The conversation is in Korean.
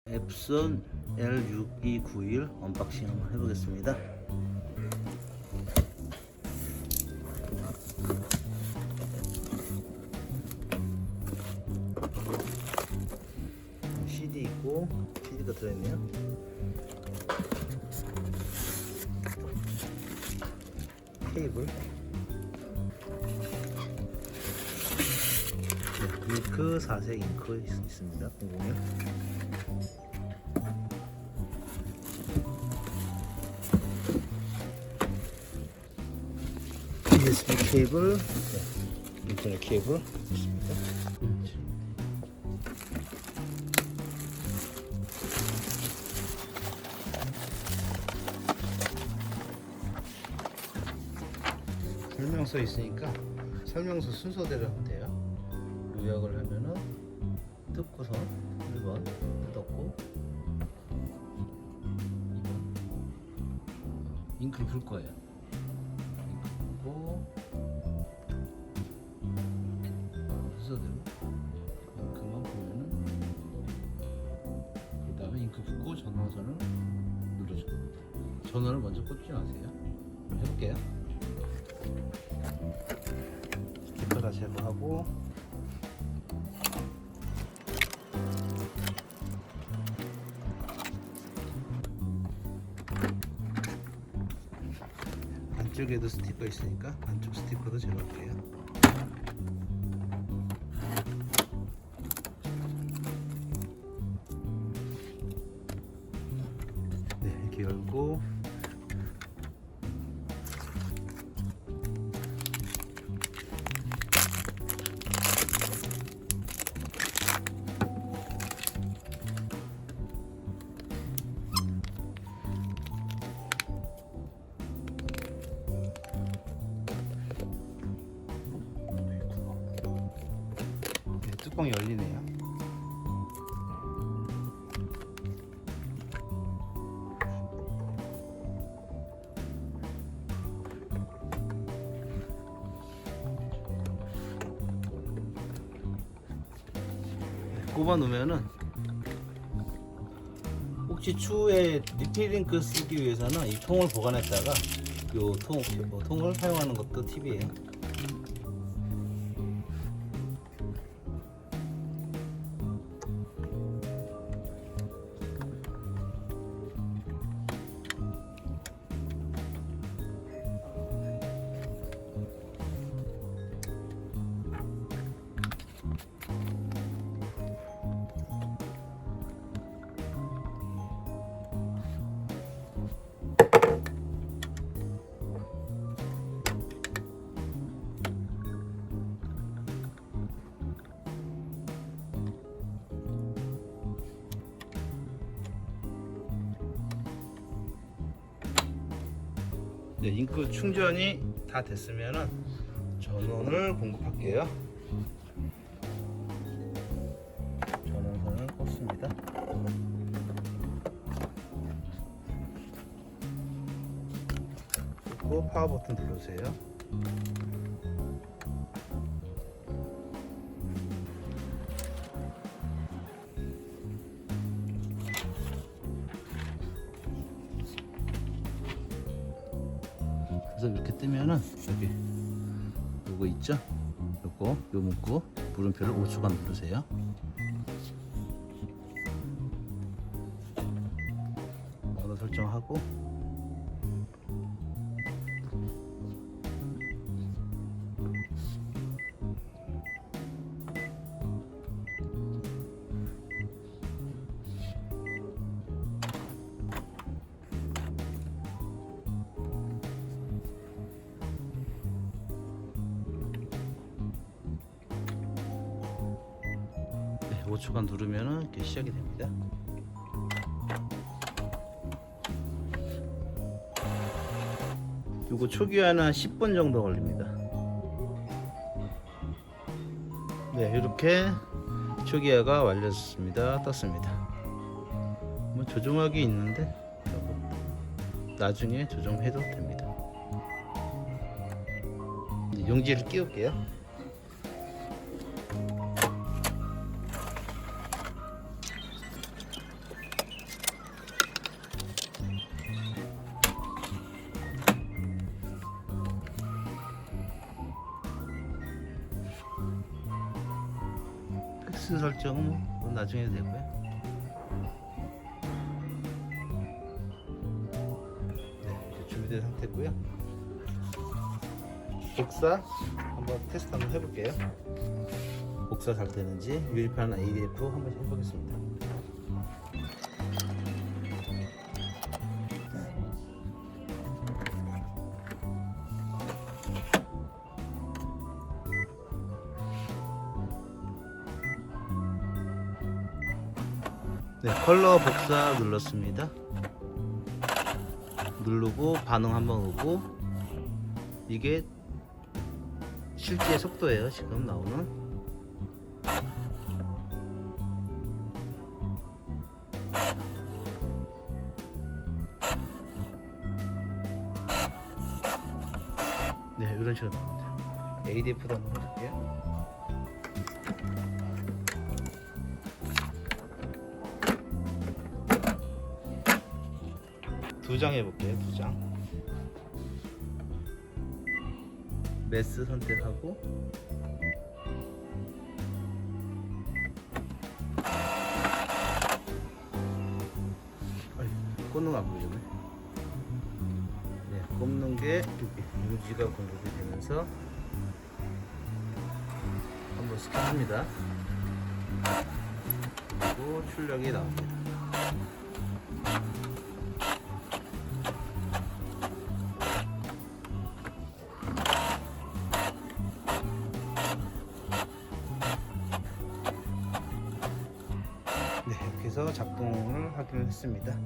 앱손 L6291 언박싱 한번 해보겠습니다. CD 있고 CD가 들어있네요. 케이블, 잉크 4색 잉크 있습니다. 001 USB 케이블, 인터넷 케이블 있습니다. 설명서 있으니까 설명서 순서대로 하면 돼요. 요약을 하면은 뜯고서 1번 뜯었고, 2번 잉크를 풀 거예요. 잉크 풀고 순서대로 잉크만 풀면은, 그 다음에 잉크 붓고 전원선을 눌러줄 겁니다. 전원을 먼저 꽂지 마세요. 해볼게요. 스티커 다 제거하고, 안쪽에도 스티커 있으니까 안쪽 스티커도 제거할게요. 네, 이렇게 열고 뚜껑이 열리네요. 꼽아 놓으면은, 혹시 추후에 리필링크 쓰기 위해서는 이 통을 보관했다가 요 통을 사용하는 것도 팁이에요. 네, 잉크 충전이 다 됐으면은 전원을 공급할게요. 전원선을 꽂습니다. 꽂고 파워 버튼 눌러주세요. 그래서 이렇게 뜨면은 여기 요거 있죠? 요거 요 문구 물음표를 5초간 누르세요. 언어 설정하고, 네, 5초간 누르면은 이렇게 시작이 됩니다. 요거 초기화는 한 10분 정도 걸립니다. 네, 이렇게 초기화가 완료됐습니다. 떴습니다. 뭐 조정하기 있는데 나중에 조정해도 됩니다. 용지를 끼울게요. 맥스 설정은 뭐 나중에 해도 되고요. 네, 이제 준비된 상태고요. 복사 한번 테스트 한번 해볼게요. 복사 잘 되는지 유리판 ADF 한번 해보겠습니다. 네, 컬러 복사 눌렀습니다. 누르고 반응 한번 오고, 이게 실제 속도예요. 지금 나오는. 네, 이런 식으로 나옵니다. ADF도 한번 해볼게요. 두 장 해볼게요. 두 장. 매스 선택하고, 꽂는 거 안 보이네. 네, 꼽는 게 유지가 공급이 되면서 한번 스캔합니다. 그리고 출력이 나옵니다. 네, 이렇게 해서 작동을 확인을 했습니다.